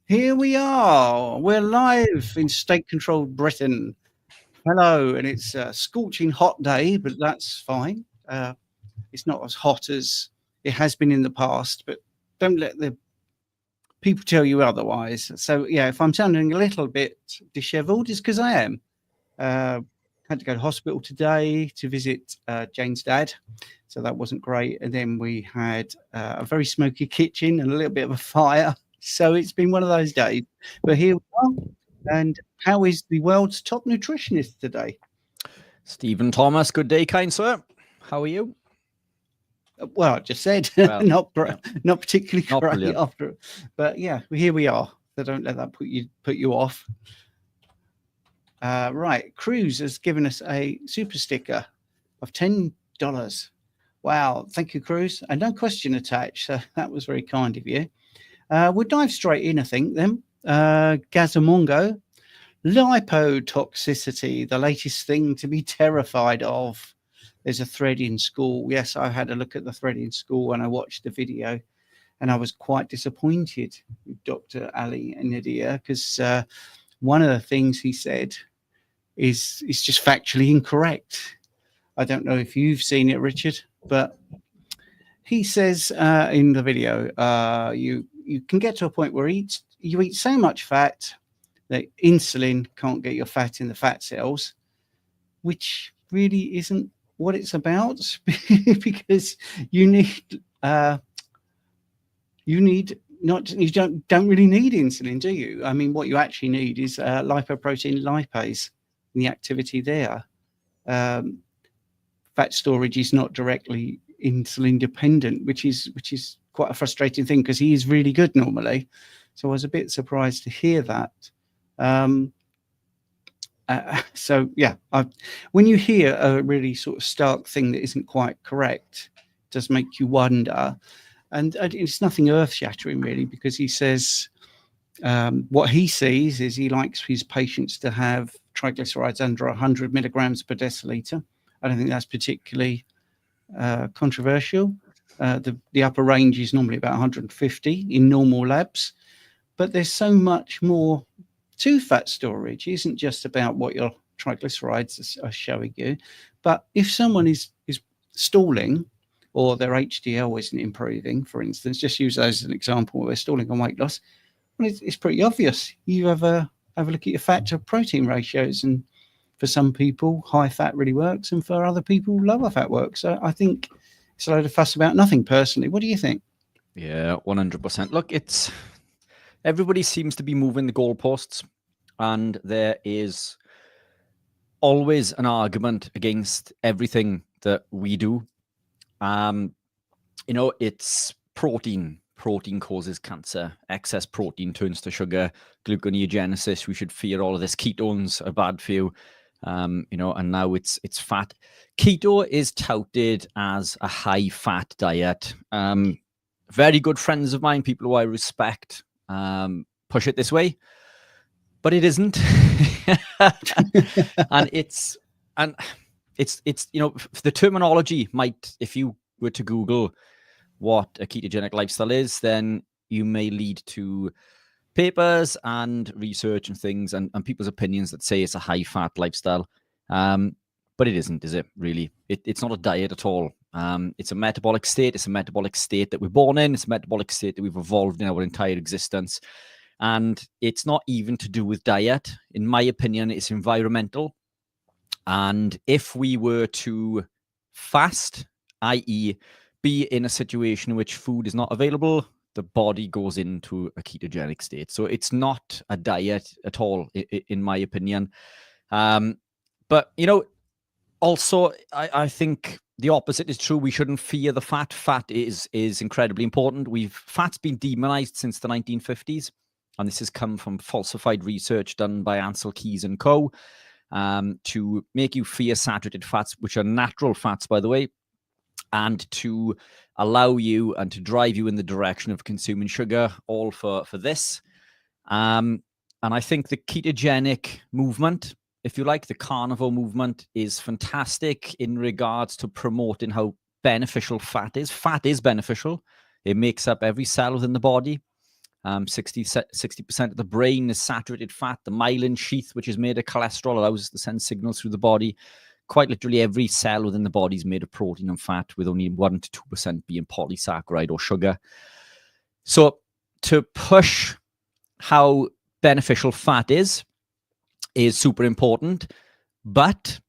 Here we are. We're live in state-controlled Britain. Hello, and it's a scorching hot day, but that's fine. It's not as hot as it has been in the past, but don't let the people tell you otherwise. So, yeah, if I'm sounding a little bit disheveled, it's because I am. Had to go to hospital today to visit Jane's dad, so that wasn't great. And then we had a very smoky kitchen and a little bit of a fire. So it's been one of those days. But here we are. And how is the world's top nutritionist today? Stephen Thomas, good day, kind sir. How are you? Well, I just said Well, not particularly Not great brilliant. after, but yeah, here we are. So don't let that put you off. Right, Cruz has given us a super sticker of $10. Wow, thank you, Cruz. And no question attached, so that was very kind of you. We'll dive straight in, I think, then. Gazamongo, lipotoxicity, the latest thing to be terrified of. There's a thread in school. Yes, I had a look at the thread in school and I watched the video, and I was quite disappointed with Dr. Ali Nadia because one of the things he said is just factually incorrect. I don't know if you've seen it, Richard, but he says in the video, you can get to a point where you eat so much fat that insulin can't get your fat in the fat cells, which really isn't what it's about because you don't really need insulin, do you? I mean, what you actually need is lipoprotein lipase and the activity there. Fat storage is not directly insulin dependent, which is quite a frustrating thing because he is really good normally. So I was a bit surprised to hear that. So yeah, when you hear a really sort of stark thing that isn't quite correct, it does make you wonder. And it's nothing earth-shattering really, because he says what he sees is he likes his patients to have triglycerides under 100 milligrams per deciliter. I don't think that's particularly controversial. The upper range is normally about 150 in normal labs, but there's so much more to fat storage. It isn't just about what your triglycerides are showing you, but if someone is stalling or their HDL isn't improving, for instance, just use those as an example, where they're stalling on weight loss, well, it's pretty obvious. You have a look at your fat to protein ratios, and for some people, high fat really works, and for other people, lower fat works. So I think it's a load of fuss about nothing, personally. What do you think? Yeah, 100%. Look, everybody seems to be moving the goalposts, and there is always an argument against everything that we do. It's protein. Protein causes cancer. Excess protein turns to sugar. Gluconeogenesis. We should fear all of this. Ketones are bad for you. And now it's fat. Keto is touted as a high fat diet. Very good friends of mine, people who I respect, push it this way, but it isn't. and it's the terminology might, if you were to Google what a ketogenic lifestyle is, then you may lead to papers and research and things and people's opinions that say it's a high fat lifestyle. But it isn't, is it really? It's not a diet at all. It's a metabolic state. It's a metabolic state that we're born in. It's a metabolic state that we've evolved in our entire existence. And it's not even to do with diet. In my opinion, it's environmental. And if we were to fast, i.e. be in a situation in which food is not available, the body goes into a ketogenic state. So it's not a diet at all, in my opinion. But, also, I think the opposite is true. We shouldn't fear the fat. Fat is incredibly important. Fat's been demonized since the 1950s. And this has come from falsified research done by Ansel Keys and co. To make you fear saturated fats, which are natural fats, by the way, and to allow you and to drive you in the direction of consuming sugar, all for this. And I think the ketogenic movement, if you like, the carnivore movement, is fantastic in regards to promoting how beneficial fat is. Fat is beneficial. It makes up every cell within the body. 60% of the brain is saturated fat. The myelin sheath, which is made of cholesterol, allows us to send signals through the body. Quite literally every cell within the body is made of protein and fat, with only 1 to 2% being polysaccharide or sugar. So to push how beneficial fat is super important. But,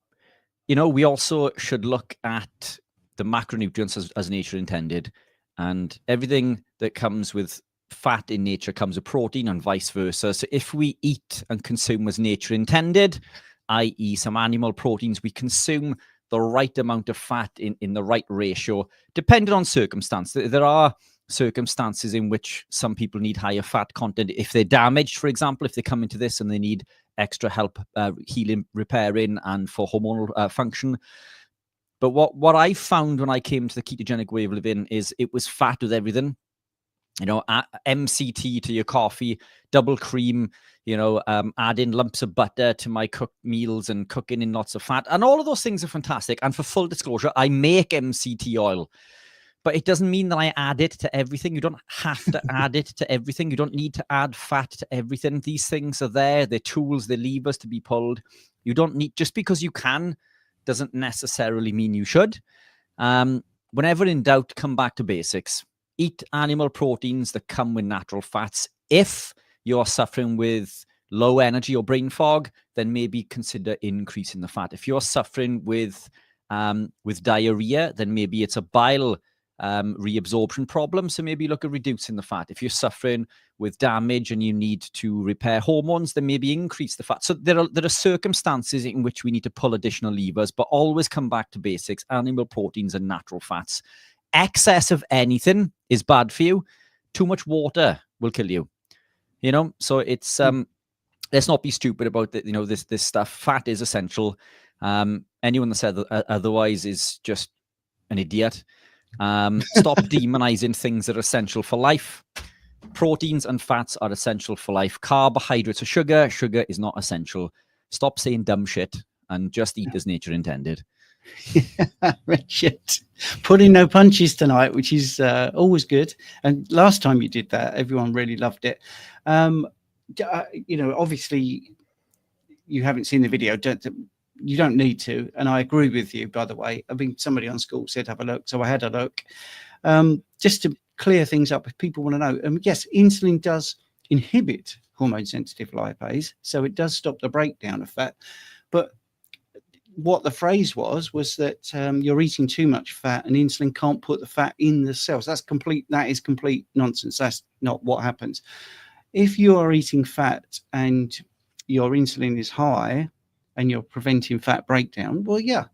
we also should look at the macronutrients as nature intended. And everything that comes with fat in nature comes with protein and vice versa. So if we eat and consume as nature intended, i.e. some animal proteins, we consume the right amount of fat in the right ratio, depending on circumstance. There are circumstances in which some people need higher fat content. If they're damaged, for example, if they come into this and they need extra help healing, repairing, and for hormonal function. But what I found when I came to the ketogenic way of living is it was fat with everything. MCT to your coffee, double cream, adding lumps of butter to my cooked meals and cooking in lots of fat. And all of those things are fantastic. And for full disclosure, I make MCT oil. But it doesn't mean that I add it to everything. You don't have to add it to everything. You don't need to add fat to everything. These things are there. They're tools. They're levers to be pulled. You don't need, just because you can, doesn't necessarily mean you should. Whenever in doubt, come back to basics. Eat animal proteins that come with natural fats. If you're suffering with low energy or brain fog, then maybe consider increasing the fat. If you're suffering with diarrhea, then maybe it's a bile reabsorption problem. So maybe look at reducing the fat. If you're suffering with damage and you need to repair hormones, then maybe increase the fat. So there are circumstances in which we need to pull additional levers, but always come back to basics: animal proteins and natural fats. Excess of anything is bad for you. Too much water will kill you. So it's let's not be stupid about this stuff. Fat is essential. Anyone that said otherwise is just an idiot. Stop demonizing things that are essential for life. Proteins and fats are essential for life. Carbohydrates are sugar. Sugar is not essential. Stop saying dumb shit and just eat as nature intended. Richard, pulling no punches tonight, which is always good. And last time you did that, everyone really loved it. Obviously you haven't seen the video. You don't need to, and I agree with you, by the way. I mean, somebody on school said have a look, so I had a look. Just to clear things up, if people want to know, yes, insulin does inhibit hormone-sensitive lipase, so it does stop the breakdown of fat. But what the phrase was that you're eating too much fat, and insulin can't put the fat in the cells. That is complete nonsense. That's not what happens. If you are eating fat and your insulin is high, and you're preventing fat breakdown, well, yeah,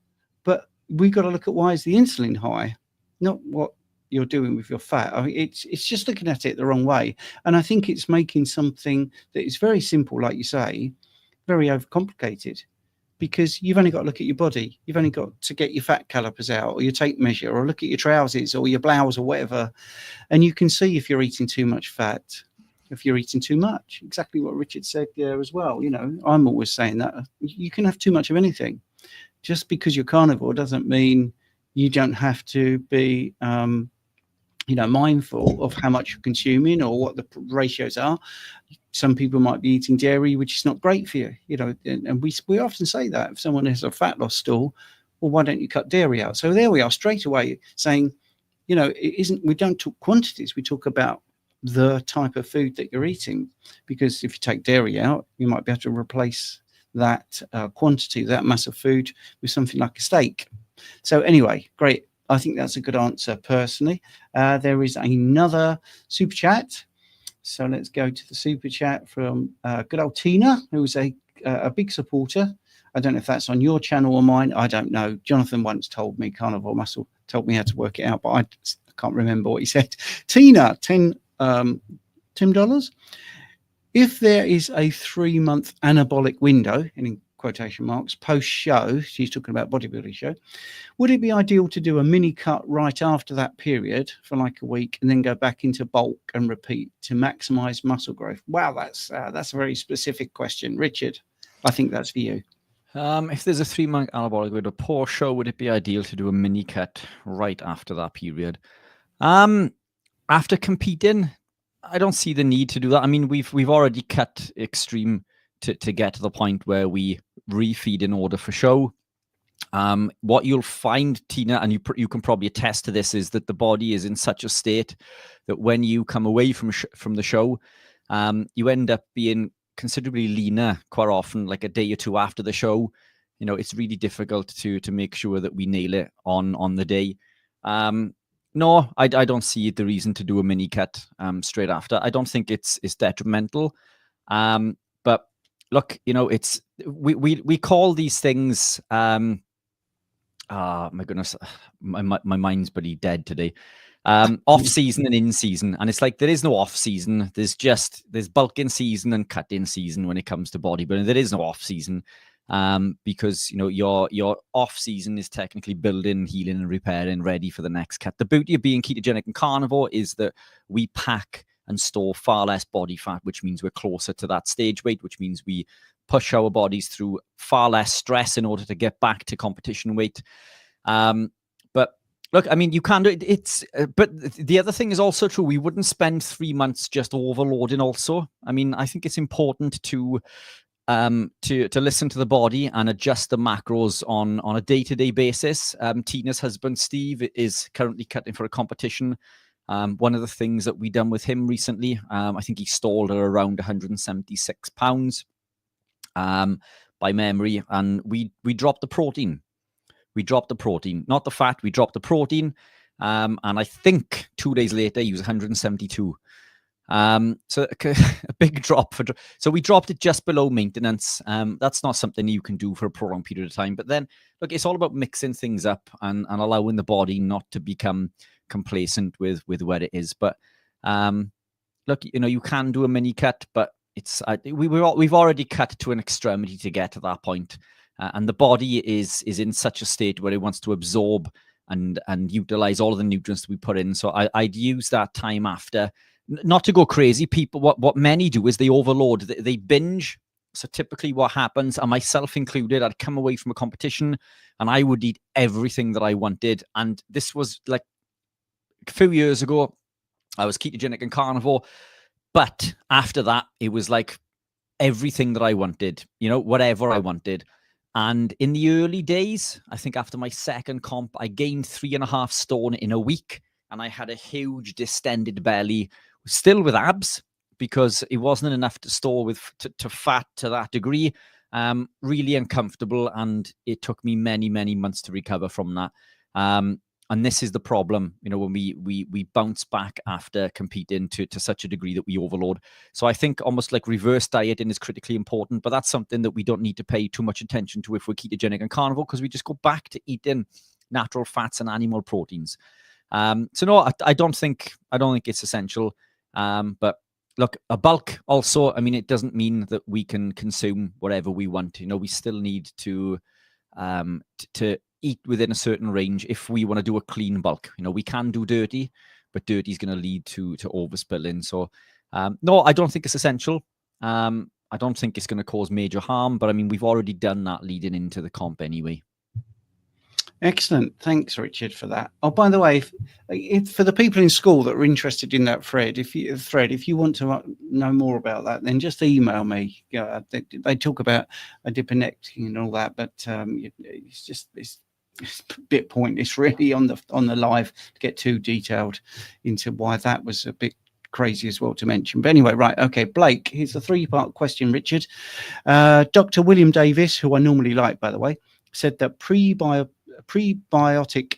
but we've got to look at why is the insulin high, not what you're doing with your fat. I mean, it's just looking at it the wrong way. And I think it's making something that is very simple, like you say, very overcomplicated, because you've only got to look at your body. You've only got to get your fat calipers out, or your tape measure, or look at your trousers or your blouse or whatever, and you can see if you're eating too much fat, if you're eating too much. Exactly what Richard said there as well. I'm always saying that you can have too much of anything. Just because you're carnivore doesn't mean you don't have to be mindful of how much you're consuming or what the ratios are. Some people might be eating dairy, which is not great for you, and we often say that if someone has a fat loss stall, well, why don't you cut dairy out? So there we are, straight away saying, we don't talk quantities, we talk about the type of food that you're eating, because if you take dairy out, you might be able to replace that quantity, that mass of food, with something like a steak. So anyway, great. I think that's a good answer personally. There is another super chat, so let's go to the super chat from good old Tina, who's a big supporter. I don't know if that's on your channel or mine, I don't know. Jonathan once told me, Carnivore Muscle told me how to work it out, but I can't remember what he said. Tina, $10. If there is a 3-month anabolic window, in quotation marks, post show, she's talking about bodybuilding show, would it be ideal to do a mini cut right after that period for like a week and then go back into bulk and repeat to maximize muscle growth? Wow, that's a very specific question. Richard, I think that's for you. If there's a 3-month anabolic window post show, would it be ideal to do a mini cut right after that period? After competing, I don't see the need to do that. I mean, we've already cut extreme to get to the point where we refeed in order for show. What you'll find, Tina, and you can probably attest to this, is that the body is in such a state that when you come away from the show, you end up being considerably leaner quite often, like a day or two after the show. You know, it's really difficult to make sure that we nail it on the day. No, I don't see the reason to do a mini cut straight after. I don't think it's detrimental. But look, you know, it's we call these things. My goodness, my mind's pretty dead today. Off season and in season, and it's like there is no off season. There's bulk in season and cut in season when it comes to bodybuilding. There is no off season. Because you know your off season is technically building, healing, and repairing, ready for the next cut. The beauty of being ketogenic and carnivore is that we pack and store far less body fat, which means we're closer to that stage weight, which means we push our bodies through far less stress in order to get back to competition weight. But look, I mean, you can do it. But the other thing is also true. We wouldn't spend 3 months just overloading. Also, I mean, I think it's important to listen to the body and adjust the macros on a day-to-day basis. Tina's husband Steve is currently cutting for a competition. One of the things that we done with him recently, I think he stalled at around 176 pounds by memory, and we dropped the protein. We dropped the protein, not the fat. We dropped the protein, and I think 2 days later he was 172. So a big drop so we dropped it just below maintenance. That's not something you can do for a prolonged period of time. But then look, it's all about mixing things up and allowing the body not to become complacent with where it is. But look, you know, you can do a mini cut, but it's we've already cut to an extremity to get to that point, and the body is in such a state where it wants to absorb and utilize all of the nutrients that we put in. So I'd use that time after. Not to go crazy, people. What many do is they overload. They binge. So typically, what happens, and myself included, I'd come away from a competition and I would eat everything that I wanted. And this was like a few years ago. I was ketogenic and carnivore, but after that, it was like everything that I wanted. You know, whatever I wanted. And in the early days, I think after my second comp, I gained 3.5 stone in a week, and I had a huge distended belly. Still with abs, because it wasn't enough to store with to fat to that degree. Really uncomfortable, and it took me many months to recover from that. And this is the problem, you know, when we bounce back after competing to such a degree that we overload. So I think almost like reverse dieting is critically important, but that's something that we don't need to pay too much attention to if we're ketogenic and carnivore, because we just go back to eating natural fats and animal proteins. So no, I don't think it's essential. But look, a bulk also, I mean, it doesn't mean that we can consume whatever we want. You know, we still need to eat within a certain range if we want to do a clean bulk. You know, we can do dirty, but dirty is going to lead to overspilling. So no, I don't think it's essential. I don't think it's going to cause major harm, but I mean, we've already done that leading into the comp anyway. Excellent. Thanks, Richard, for that. Oh, by the way, if for the people in school that are interested in that thread, if you want to know more about that, then just email me. They talk about adiponectin and all that, but it's a bit pointless, really, on the live to get too detailed into why that was a bit crazy as well to mention. But anyway, right, okay, Blake, here's a 3-part question, Richard. Dr. William Davis, who I normally like, by the way, said that prebiotic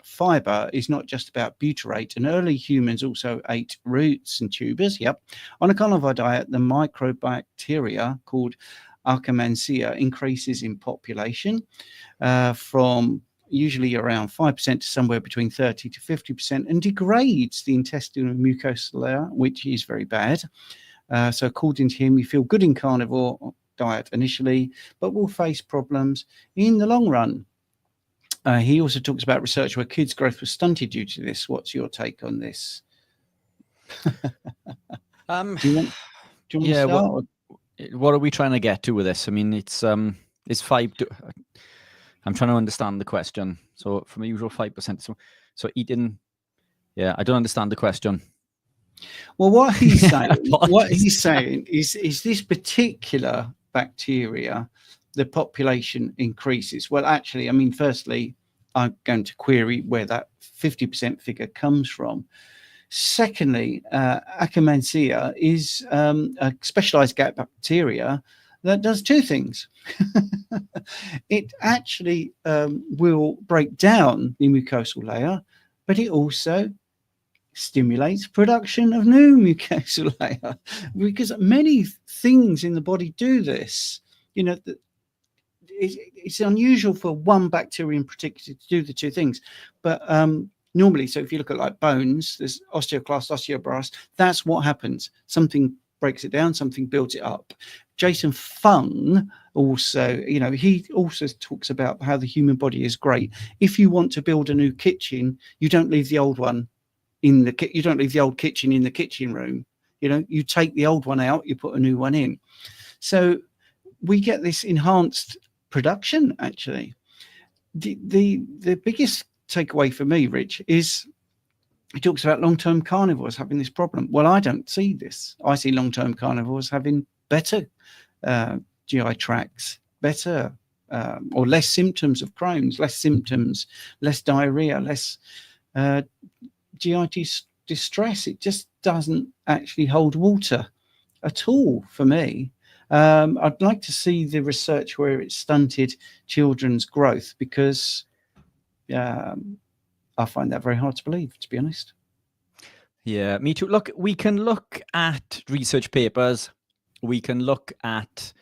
fiber is not just about butyrate, and early humans also ate roots and tubers. Yep. On a carnivore diet, the microbacteria called Akkermansia increases in population from usually around 5% to somewhere between 30 to 50%, and degrades the intestinal mucosa layer, which is very bad. So according to him, we feel good in carnivore diet initially, but will face problems in the long run. He also talks about research where kids' growth was stunted due to this. What's your take on this? Do you want to start? What are we trying to get to with this? I mean, it's 5. I'm trying to understand the question. So from a usual 5%. So eating. Yeah, I don't understand the question. Well, what he's saying, Apologies. is this particular bacteria, the population increases. Well, actually, I mean, firstly, I'm going to query where that 50% figure comes from. Secondly, Akkermansia is a specialized gut bacteria that does two things. It actually will break down the mucosal layer, but it also stimulates production of new mucosal layer, because many things in the body do this. You know, it's unusual for one bacteria in particular to do the two things, but normally, so if you look at like bones, there's osteoclast, osteoblast. That's what happens. Something breaks it down, something builds it up. Jason Fung also, you know, he also talks about how the human body is great. If you want to build a new kitchen, you don't leave the old one in the you don't leave the old kitchen in the kitchen room. You know, you take the old one out, you put a new one in. So we get this enhanced production. Actually, the biggest takeaway for me, Rich, is he talks about long-term carnivores having this problem. Well, I don't see this. I see long-term carnivores having better GI tracts, better or less symptoms of Crohn's, less symptoms, less diarrhea, less GI distress. It just doesn't actually hold water at all for me. I'd like to see the research where it stunted children's growth, because I find that very hard to believe, to be honest. Yeah, me too. Look, we can look at research papers, we can look at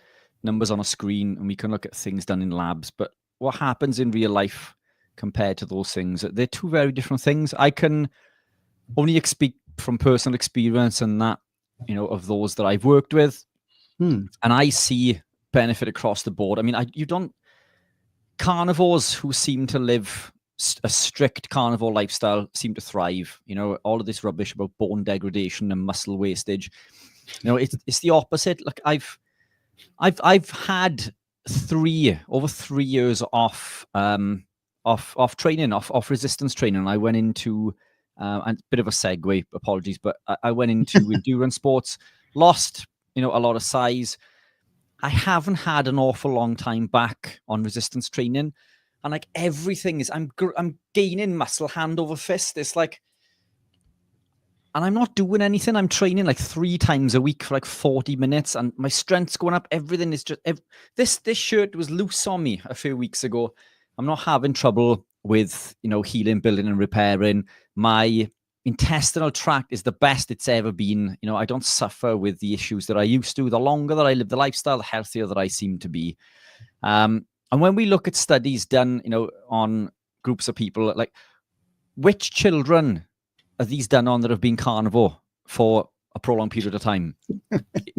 numbers on a screen, and we can look at things done in labs. But what happens in real life compared to those things, they're two very different things. I can only speak from personal experience and that, you know, of those that I've worked with. And I see benefit across the board. I mean, carnivores who seem to live a strict carnivore lifestyle seem to thrive. You know, all of this rubbish about bone degradation and muscle wastage, you know, it's the opposite. Look, I've had over 3 years off training, off resistance training. I went into a bit of a segue, apologies, but I went into endurance sports, lost, you know, a lot of size. I haven't had an awful long time back on resistance training, and like everything is, I'm gaining muscle hand over fist. It's like, and I'm not doing anything. I'm training like 3 times a week for like 40 minutes, and my strength's going up. Everything is just this shirt was loose on me a few weeks ago. I'm not having trouble with, you know, healing, building, and repairing. My intestinal tract is the best it's ever been. You know, I don't suffer with the issues that I used to. The longer that I live the lifestyle, the healthier that I seem to be. And when we look at studies done, you know, on groups of people, like which children are these done on that have been carnivore for a prolonged period of time?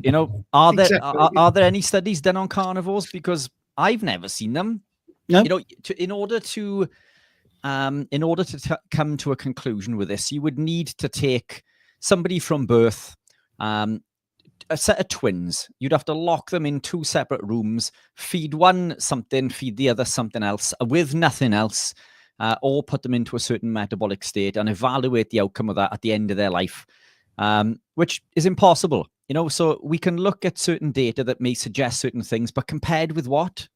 You know, are there any studies done on carnivores? Because I've never seen them. No. You know, in order to come to a conclusion with this, you would need to take somebody from birth, a set of twins. You'd have to lock them in 2 separate rooms, feed one something, feed the other something else with nothing else, or put them into a certain metabolic state and evaluate the outcome of that at the end of their life, which is impossible. You know, so we can look at certain data that may suggest certain things, but compared with what?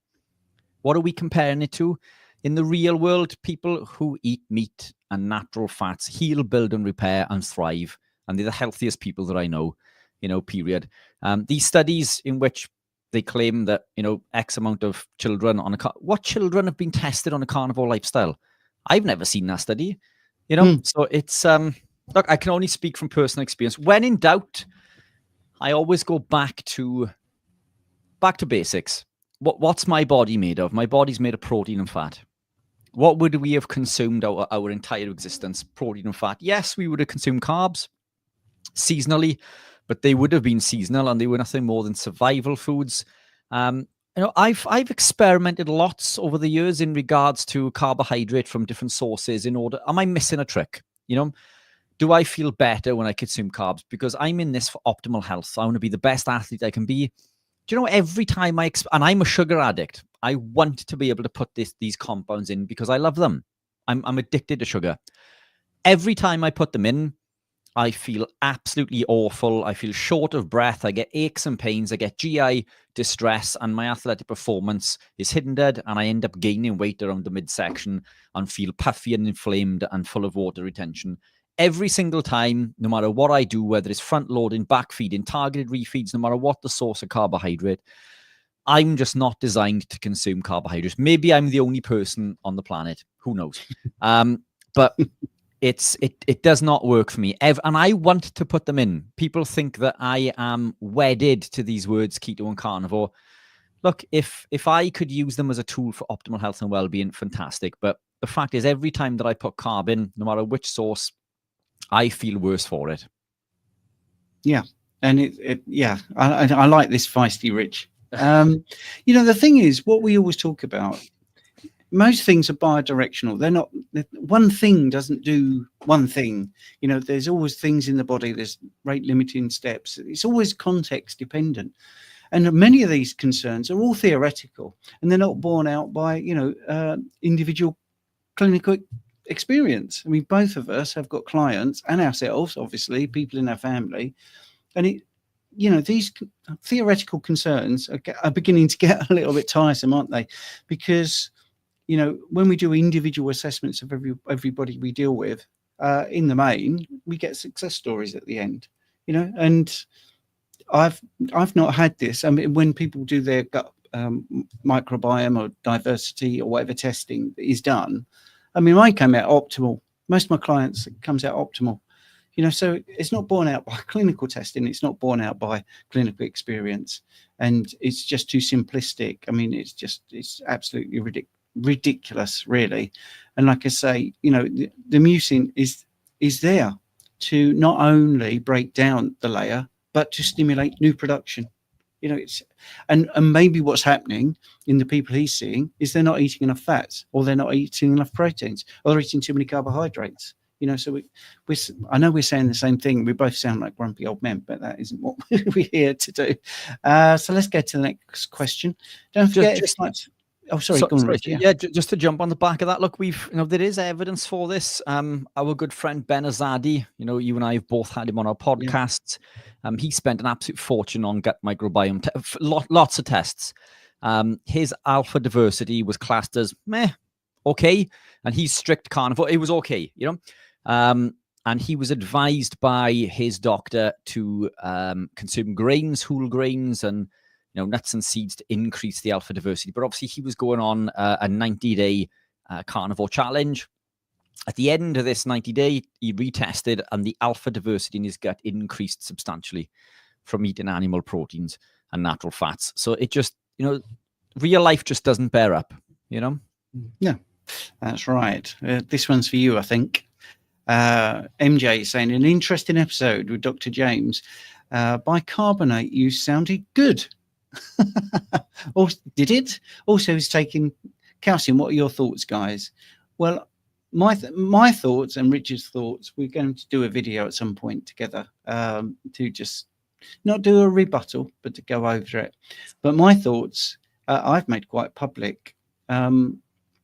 What are we comparing it to? In the real world, people who eat meat and natural fats heal, build, and repair and thrive. And they're the healthiest people that I know, you know, period. These studies in which they claim that, you know, X amount of children on what children have been tested on a carnivore lifestyle? I've never seen that study, you know? So it's, look, I can only speak from personal experience. When in doubt, I always go back to basics. What's my body made of? My body's made of protein and fat. What would we have consumed our entire existence? Protein and fat. Yes, we would have consumed carbs seasonally, but they would have been seasonal and they were nothing more than survival foods. You know, I've experimented lots over the years in regards to carbohydrate from different sources. Am I missing a trick? You know, do I feel better when I consume carbs? Because I'm in this for optimal health. I want to be the best athlete I can be. Do you know, every time and I'm a sugar addict, I want to be able to put these compounds in because I love them. I'm addicted to sugar. Every time I put them in, I feel absolutely awful. I feel short of breath. I get aches and pains. I get GI distress, and my athletic performance is hindered. And I end up gaining weight around the midsection and feel puffy and inflamed and full of water retention. Every single time, no matter what I do, whether it's front loading, back feeding, targeted refeeds, no matter what the source of carbohydrate, I'm just not designed to consume carbohydrates. Maybe I'm the only person on the planet. Who knows? But it does not work for me. And I want to put them in. People think that I am wedded to these words, keto and carnivore. Look, if I could use them as a tool for optimal health and well-being, fantastic. But the fact is, every time that I put carb in, no matter which source, I feel worse for it. Yeah. And I like this feisty Rich. The thing is, what we always talk about, most things are bi-directional. They're not, one thing doesn't do one thing. There's always things in the body. There's rate limiting steps. It's always context dependent. And many of these concerns are all theoretical, and they're not borne out by, individual clinical experience. I mean, both of us have got clients, and ourselves, obviously, people in our family. And these theoretical concerns are beginning to get a little bit tiresome, aren't they? Because, when we do individual assessments of everybody we deal with, in the main, we get success stories at the end, and I've not had this. I mean, when people do their gut microbiome or diversity or whatever testing is done, I mean, mine came out optimal. Most of my clients, it comes out optimal. So it's not borne out by clinical testing. It's not borne out by clinical experience, and it's just too simplistic. I mean, it's absolutely ridiculous, really. And like I say, the mucin is there to not only break down the layer, but to stimulate new production. It's and maybe what's happening in the people he's seeing is they're not eating enough fats, or they're not eating enough proteins, or they're eating too many carbohydrates. So I know we're saying the same thing. We both sound like grumpy old men, but that isn't what we're here to do. So let's get to the next question. Don't forget. Go on, Rich. Yeah, just to jump on the back of that. Look, there is evidence for this. Our good friend Ben Azadi, you and I have both had him on our podcasts. Yeah. He spent an absolute fortune on gut microbiome, lots of tests. His alpha diversity was classed as okay, and he's strict carnivore. It was okay, and he was advised by his doctor to consume grains, whole grains, and nuts and seeds to increase the alpha diversity. But obviously, he was going on a 90-day carnivore challenge. At the end of this 90-day, he retested, and the alpha diversity in his gut increased substantially from eating animal proteins and natural fats. So it just, real life just doesn't bear up, Yeah, that's right. This one's for you, I think. MJ saying, an interesting episode with Dr. James. Bicarbonate use sounded good. Or did it? Also, he's taking calcium. What are your thoughts, guys? Well, my thoughts and Richard's thoughts, we're going to do a video at some point together, to just not do a rebuttal, but to go over it. But my thoughts, I've made quite public.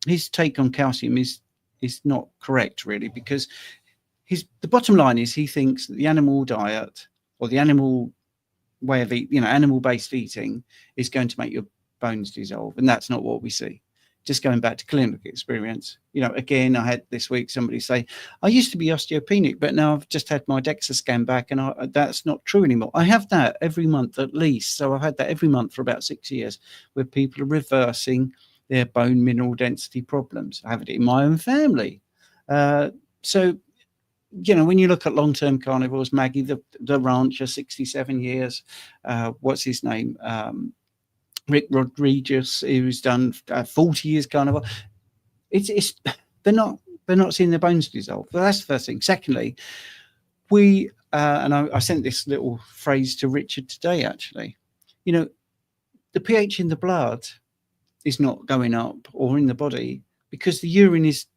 His take on calcium is not correct, really, because the bottom line is he thinks that the animal diet or the animal way of eating, animal-based eating is going to make your bones dissolve, and that's not what we see. Just going back to clinical experience, again, I had this week somebody say, I used to be osteopenic, but now I've just had my DEXA scan back, and that's not true anymore. I have that every month at least. So I've had that every month for about 6 years, where people are reversing their bone mineral density problems. I have it in my own family. So, when you look at long-term carnivores, Maggie, the rancher, 67 years, what's his name? Rick Rodriguez, who's done 40 years carnivore. They're not seeing their bones dissolve. Well, that's the first thing. Secondly, and I sent this little phrase to Richard today, actually. The pH in the blood is not going up, or in the body, because the urine is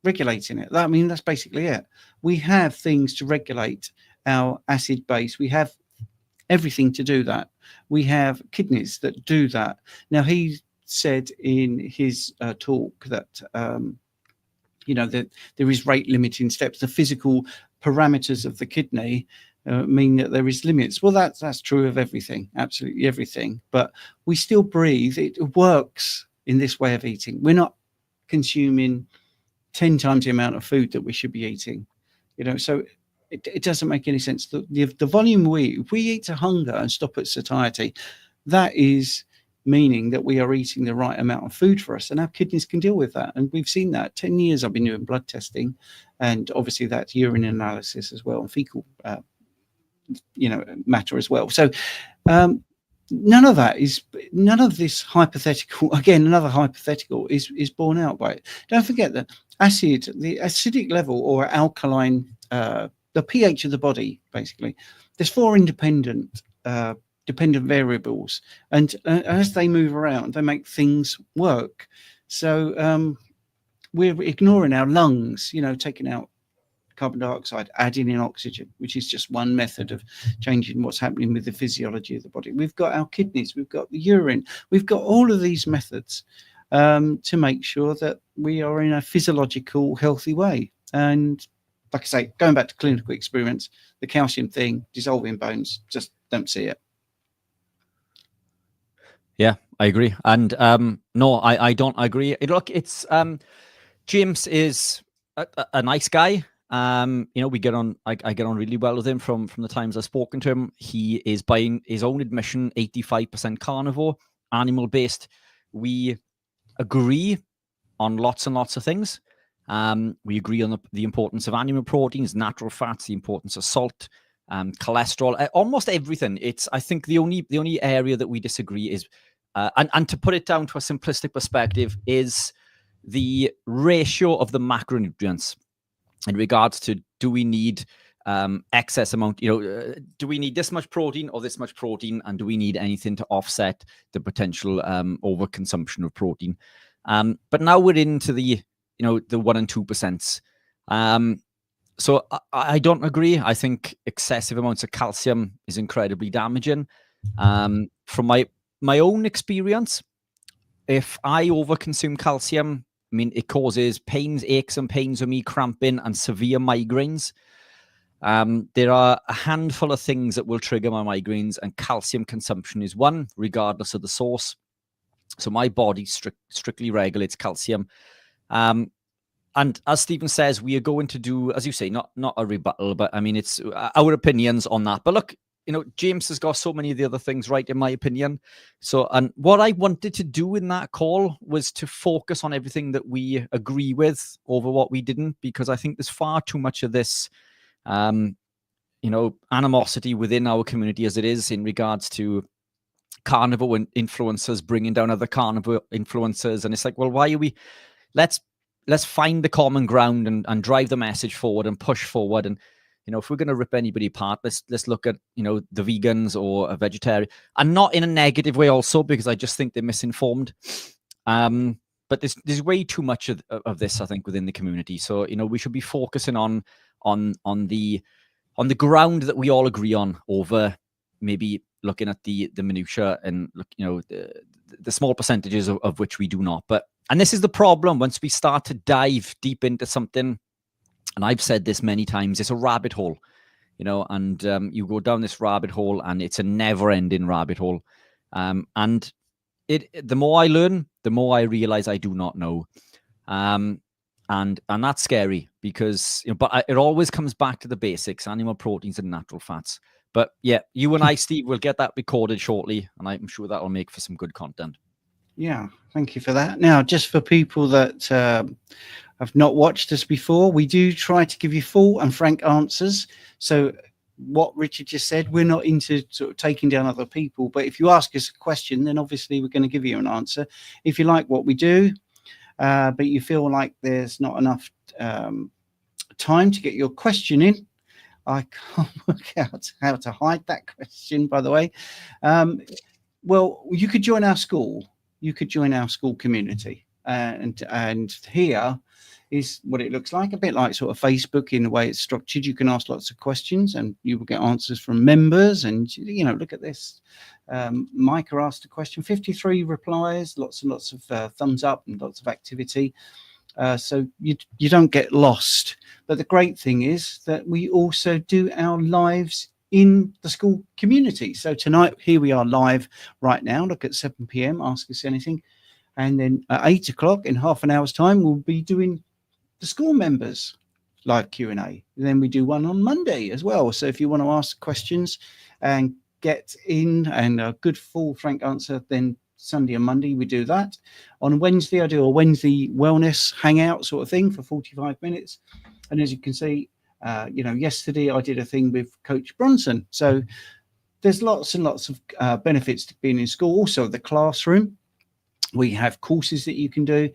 regulating it. I mean, that's basically it. We have things to regulate our acid base. We have everything to do that. We have kidneys that do that. Now, he said in his talk that that there is rate limiting steps, the physical parameters of the kidney mean that there is limits. Well, that's true of everything, absolutely everything. But we still breathe. It works in this way of eating. We're not consuming 10 times the amount of food that we should be eating, so it doesn't make any sense. The volume if we eat to hunger and stop at satiety, that is meaning that we are eating the right amount of food for us, and our kidneys can deal with that. And we've seen that. 10 years I've been doing blood testing, and obviously that's urine analysis as well, and fecal matter as well. So none of this hypothetical, again, another hypothetical is borne out by it. Don't forget that the acidic level or alkaline, the pH of the body, basically, there's 4 independent variables, and as they move around, they make things work. So we're ignoring our lungs, taking out carbon dioxide, adding in oxygen, which is just one method of changing what's happening with the physiology of the body. We've got our kidneys, we've got the urine, we've got all of these methods to make sure that we are in a physiological, healthy way. And like I say, going back to clinical experience, the calcium thing, dissolving bones, just don't see it. Yeah, I agree. And no, I don't agree. Look, it's James is a nice guy. We get on. I get on really well with him from the times I've spoken to him. He is, by his own admission, 85% carnivore, animal based. We agree on lots and lots of things. We agree on the importance of animal proteins, natural fats, the importance of salt, cholesterol, almost everything. I think the only area that we disagree is, and to put it down to a simplistic perspective, is the ratio of the macronutrients in regards to, do we need excess amount, do we need this much protein or this much protein, and do we need anything to offset the potential overconsumption of protein? But now we're into the 1 and 2%. So I don't agree. I think excessive amounts of calcium is incredibly damaging. From my own experience, if I overconsume calcium, I mean, it causes aches and pains with me, cramping, and severe migraines. There are a handful of things that will trigger my migraines, and calcium consumption is one, regardless of the source. So my body strictly regulates calcium. And as Stephen says, we are going to do, as you say, not a rebuttal, but I mean, it's our opinions on that. But look, James has got so many of the other things right, in my opinion. So, and what I wanted to do in that call was to focus on everything that we agree with over what we didn't, because I think there's far too much of this, animosity within our community as it is in regards to carnivore influencers bringing down other carnivore influencers. And it's like, well, why are we, let's find the common ground and drive the message forward and push forward. And, if we're going to rip anybody apart, let's look at, the vegans or a vegetarian, and not in a negative way also, because I just think they're misinformed. But there's way too much of this, I think, within the community. So, we should be focusing on the ground that we all agree on, over maybe looking at the minutiae and the small percentages of which we do not. And this is the problem. Once we start to dive deep into something, and I've said this many times, it's a rabbit hole, and you go down this rabbit hole, and it's a never-ending rabbit hole. And the more I learn, the more I realize I do not know. And that's scary, because but it always comes back to the basics: animal proteins and natural fats. But yeah, you and I, Steve, will get that recorded shortly, and I'm sure that will make for some good content. Yeah, thank you for that. Now, just for people that have not watched us before, we do try to give you full and frank answers. So what Richard just said, we're not into sort of taking down other people, but if you ask us a question, then obviously we're going to give you an answer. If you like what we do, but you feel like there's not enough time to get your question in, I can't work out how to hide that question, by the way. Well, you could join our school. You could join our school community, and here is what it looks like, a bit like sort of Facebook in the way it's structured. You can ask lots of questions, and you will get answers from members. And look at this. Micah asked a question, 53 replies, lots and lots of thumbs up, and lots of activity. so you don't get lost. But the great thing is that we also do our lives in the school community. So tonight, here we are live right now. Look, at 7 p.m. Ask Us Anything. And then at 8 o'clock, in half an hour's time, we'll be doing the school members live Q&A. And then we do one on Monday as well. So if you want to ask questions and get in and a good full frank answer, then Sunday and Monday we do that. On Wednesday, I do a Wednesday wellness hangout sort of thing for 45 minutes. And as you can see, yesterday I did a thing with Coach Bronson. So there's lots and lots of benefits to being in school. Also, the classroom. We have courses that you can do.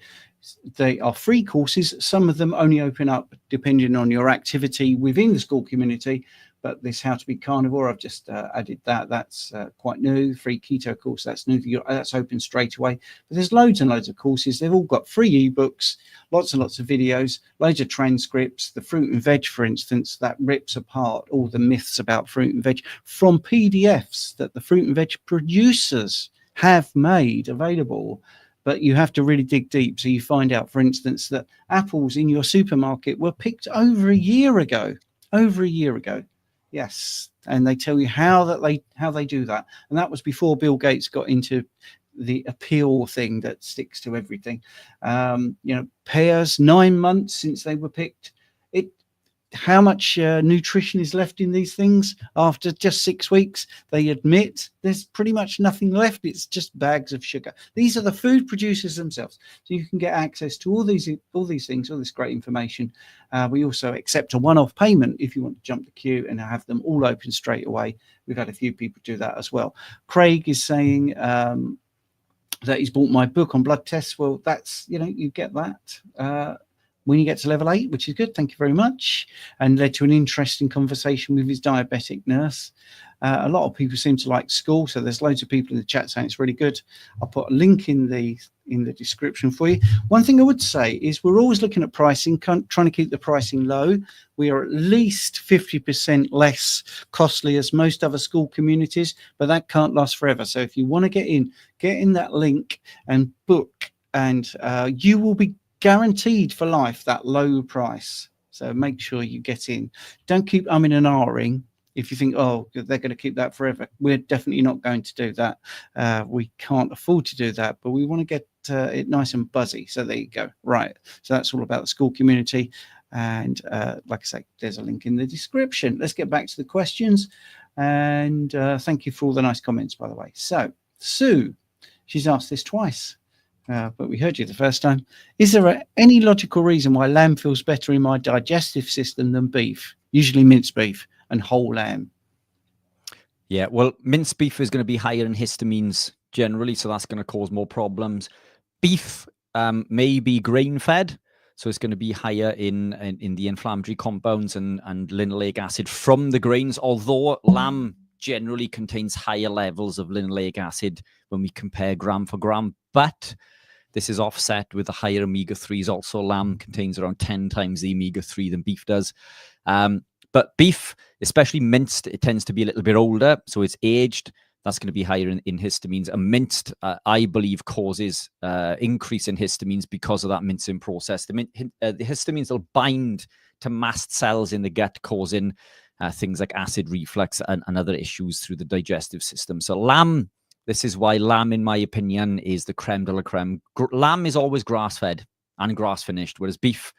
They are free courses. Some of them only open up depending on your activity within the school community. But this How to Be Carnivore, I've just added that. That's quite new. Free keto course, that's new. That's open straight away. But there's loads and loads of courses. They've all got free ebooks, lots and lots of videos, loads of transcripts. The fruit and veg, for instance, that rips apart all the myths about fruit and veg from PDFs that the fruit and veg producers have made available. But you have to really dig deep. So you find out, for instance, that apples in your supermarket were picked over a year ago. Yes, and they tell you how they do that, and that was before Bill Gates got into the appeal thing that sticks to everything. Pears, 9 months since they were picked. How much nutrition is left in these things after just 6 weeks? They admit there's pretty much nothing left. It's just bags of sugar. These are the food producers themselves. So you can get access to all these things, all this great information. We also accept a one-off payment if you want to jump the queue and have them all open straight away. We've had a few people do that as well. Craig is saying that he's bought my book on blood tests. Well, that's, you get that when you get to level 8, which is good. Thank you very much. And led to an interesting conversation with his diabetic nurse. A lot of people seem to like school, so there's loads of people in the chat saying it's really good. I'll put a link in the description for you. One thing I would say is we're always looking at pricing, trying to keep the pricing low. We are at least 50% less costly as most other school communities, but that can't last forever. So if you want to get in that link and book, and you will be guaranteed for life that low price. So make sure you get in. Don't keep umming and ahhing if you think, oh, they're going to keep that forever. We're definitely not going to do that. We can't afford to do that, but we want to get it nice and buzzy. So there you go. Right. So that's all about the school community. And like I say, there's a link in the description. Let's get back to the questions. And thank you for all the nice comments, by the way. So Sue, she's asked this twice. But we heard you the first time. Is there any logical reason why lamb feels better in my digestive system than beef? Usually minced beef and whole lamb. Yeah, well, minced beef is going to be higher in histamines generally, so that's going to cause more problems. Beef may be grain-fed, so it's going to be higher in the inflammatory compounds and linoleic acid from the grains, although lamb generally contains higher levels of linoleic acid when we compare gram for gram, but this is offset with the higher omega-3s. Also, lamb contains around 10 times the omega-3 than beef does. But beef, especially minced, it tends to be a little bit older, so it's aged. That's going to be higher in histamines. And minced, I believe, causes increase in histamines because of that mincing process. The histamines will bind to mast cells in the gut, causing things like acid reflux and other issues through the digestive system. So lamb, this is why lamb, in my opinion, is the creme de la creme. Lamb is always grass-fed and grass-finished, whereas beef,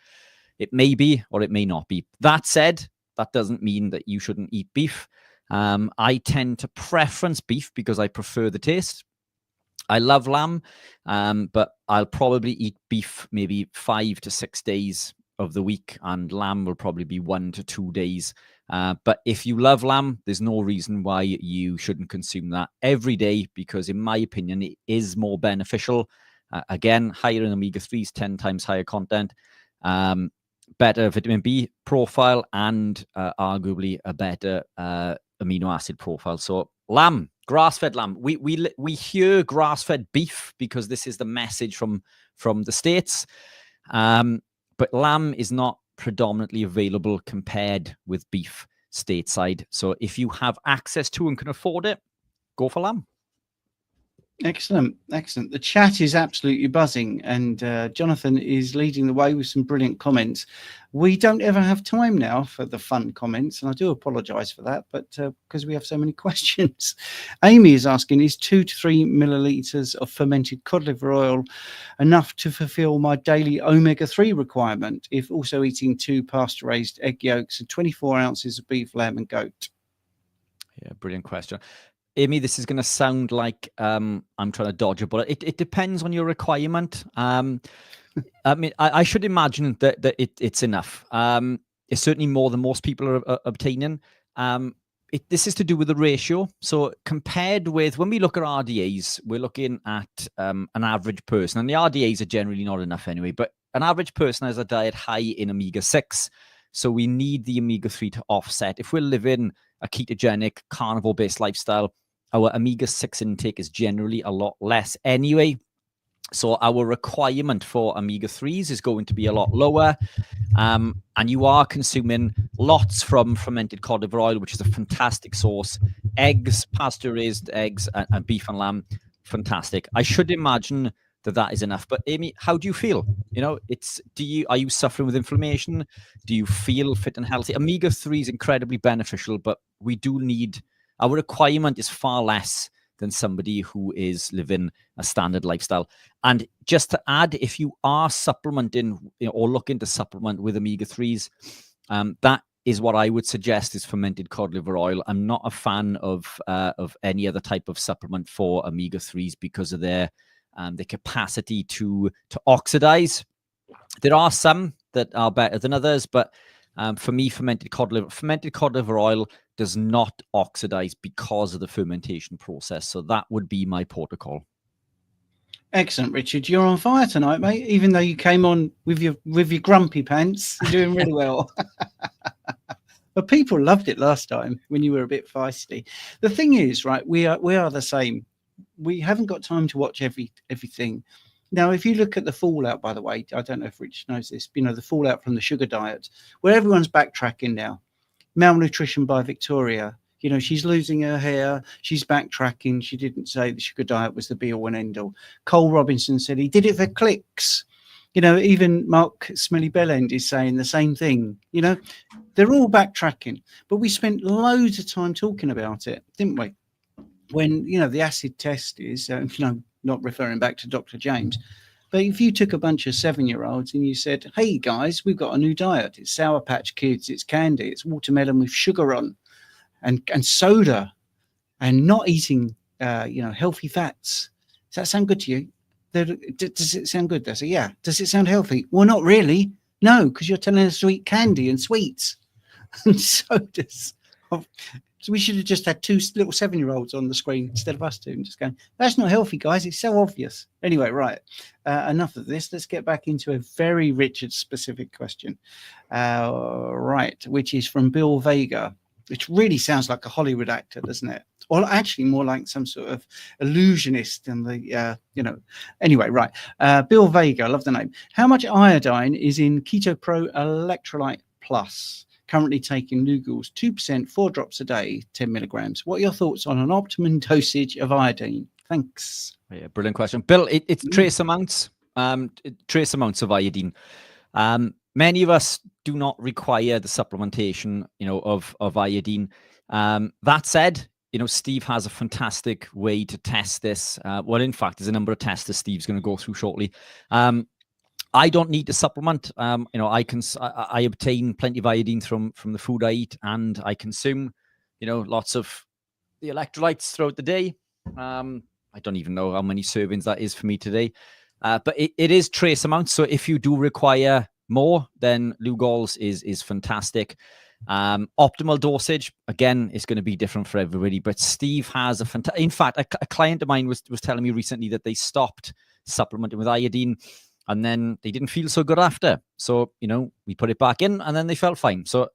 it may be or it may not be. That said, that doesn't mean that you shouldn't eat beef. I tend to preference beef because I prefer the taste. I love lamb, but I'll probably eat beef maybe 5 to 6 days of the week, and lamb will probably be 1 to 2 days. But if you love lamb, there's no reason why you shouldn't consume that every day, because in my opinion, it is more beneficial. Again, higher in omega-3s, 10 times higher content, better vitamin B profile, and arguably a better amino acid profile. So lamb, grass-fed lamb. We hear grass-fed beef because this is the message from the States. But lamb is not predominantly available compared with beef stateside. So if you have access to and can afford it, go for lamb. Excellent, excellent. The chat is absolutely buzzing, and Jonathan is leading the way with some brilliant comments. We don't ever have time now for the fun comments, and I do apologise for that, but because we have so many questions. Amy is asking, is 2 to 3 millilitres of fermented cod liver oil enough to fulfil my daily omega-3 requirement if also eating 2 pasture-raised egg yolks and 24 ounces of beef, lamb and goat? Yeah, brilliant question. Amy, this is going to sound like I'm trying to dodge a bullet. It depends on your requirement. I mean, I should imagine that it's enough. It's certainly more than most people are obtaining. This is to do with the ratio. So compared with when we look at RDAs, we're looking at an average person, and the RDAs are generally not enough anyway, but an average person has a diet high in omega-6. So we need the omega-3 to offset. If we're living a ketogenic, carnivore-based lifestyle, our omega-6 intake is generally a lot less anyway. So our requirement for omega-3s is going to be a lot lower. And you are consuming lots from fermented cod liver oil, which is a fantastic source. Eggs, pasture-raised eggs, and beef and lamb, fantastic. I should imagine that is enough. But Amy, how do you feel? You know, are you suffering with inflammation? Do you feel fit and healthy? Omega-3 is incredibly beneficial, but we do need, our requirement is far less than somebody who is living a standard lifestyle. And just to add, if you are supplementing, or looking to supplement with omega-3s, that is what I would suggest is fermented cod liver oil. I'm not a fan of any other type of supplement for omega-3s because of their capacity to oxidize. There are some that are better than others, but for me, fermented cod liver oil does not oxidize because of the fermentation process. So that would be my protocol. Excellent, Richard. You're on fire tonight, mate. Even though you came on with your grumpy pants, you're doing really well. But people loved it last time when you were a bit feisty. The thing is, right, we are the same. We haven't got time to watch everything. Now, if you look at the fallout, by the way, I don't know if Rich knows this, you know, the fallout from the sugar diet, where everyone's backtracking now. Malnutrition by Victoria. You know, she's losing her hair. She's backtracking. She didn't say the sugar diet was the be all and end all. Cole Robinson said he did it for clicks. You know, even Mark Smelly Bellend is saying the same thing. You know, they're all backtracking. But we spent loads of time talking about it, didn't we? When, you know, the acid test is, you know, not referring back to Dr. James, but if you took a bunch of 7-year-olds and you said, hey, guys, we've got a new diet. It's Sour Patch Kids, it's candy, it's watermelon with sugar on and soda and not eating, you know, healthy fats. Does that sound good to you? Does it sound good? They say, yeah. Does it sound healthy? Well, not really. No, because you're telling us to eat candy and sweets and sodas. So we should have just had 2 little 7-year-olds on the screen instead of us 2 and just going, that's not healthy, guys. It's so obvious. Anyway, right. Enough of this. Let's get back into a very Richard specific question. Right. Which is from Bill Vega, which really sounds like a Hollywood actor, doesn't it? Or actually more like some sort of illusionist and the, you know, anyway, right. Bill Vega, I love the name. How much iodine is in Keto Pro Electrolyte Plus? Currently taking Lugol's 2%, 4 drops a day, 10 milligrams. What are your thoughts on an optimum dosage of iodine? Thanks. Yeah, brilliant question. Bill, it's trace amounts of iodine. Many of us do not require the supplementation, you know, of iodine. That said, you know, Steve has a fantastic way to test this. Well, in fact, there's a number of tests that Steve's going to go through shortly. I don't need to supplement. You know, I obtain plenty of iodine from the food I eat, and I consume, you know, lots of the electrolytes throughout the day. I don't even know how many servings that is for me today, but it is trace amounts. So if you do require more, then Lugol's is fantastic. Optimal dosage, again, is going to be different for everybody. But Steve has in fact, a client of mine was telling me recently that they stopped supplementing with iodine. And then they didn't feel so good after. So, you know, we put it back in and then they felt fine. So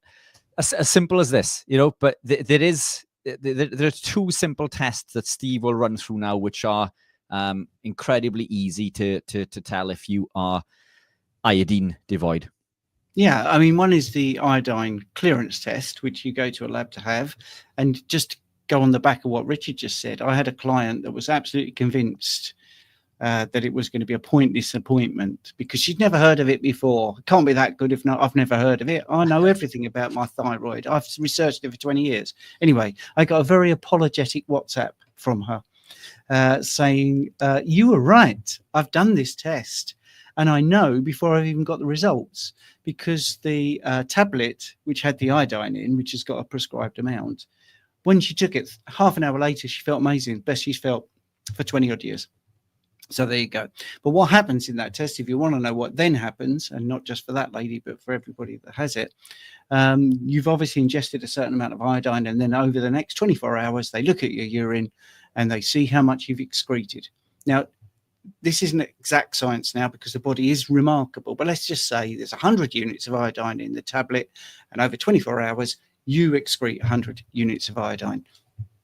as simple as this, you know, but there are 2 simple tests that Steve will run through now, which are incredibly easy to tell if you are iodine devoid. Yeah, I mean, one is the iodine clearance test, which you go to a lab to have, and just go on the back of what Richard just said. I had a client that was absolutely convinced that it was going to be a pointless appointment because she'd never heard of it before. It can't be that good if not. I've never heard of it. I know everything about my thyroid. I've researched it for 20 years. Anyway, I got a very apologetic WhatsApp from her saying, you were right. I've done this test. And I know before I've even got the results, because the tablet, which had the iodine in, which has got a prescribed amount, when she took it, half an hour later, she felt amazing. Best she's felt for 20 odd years. So there you go. But what happens in that test, if you want to know what then happens, and not just for that lady, but for everybody that has it, you've obviously ingested a certain amount of iodine, and then over the next 24 hours, they look at your urine and they see how much you've excreted. Now, this isn't exact science now because the body is remarkable, but let's just say there's 100 units of iodine in the tablet, and over 24 hours, you excrete 100 units of iodine.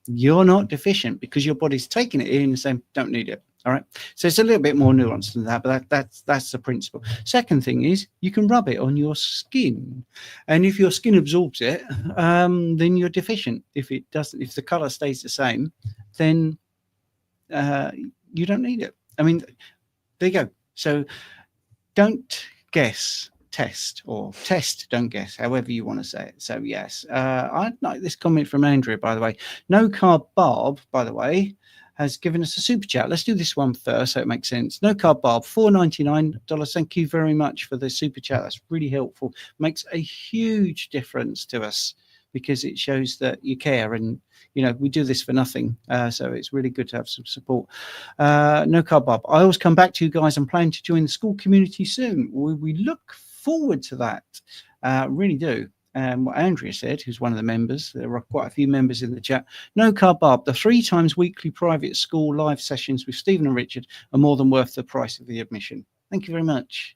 You're not deficient because your body's taking it in and saying, don't need it. All right. So it's a little bit more nuanced than that, but that's the principle. Second thing is you can rub it on your skin. And if your skin absorbs it, then you're deficient. If it doesn't, if the color stays the same, then you don't need it. I mean, there you go. So don't guess, test, or test, don't guess, however you want to say it. So yes, I like this comment from Andrea, by the way. No Carb Barb, by the way, has given us a super chat. Let's do this one first so it makes sense. No Carb Barb, $4.99. Thank you very much for the super chat. That's really helpful. Makes a huge difference to us because it shows that you care, and you know we do this for nothing. So it's really good to have some support. No Carb Barb. I always come back to you guys and plan to join the school community soon. We look forward to that. Really do. What Andrea said, who's one of the members, there are quite a few members in the chat. No Carb Barb, the 3 times weekly private school live sessions with Stephen and Richard are more than worth the price of the admission. Thank you very much.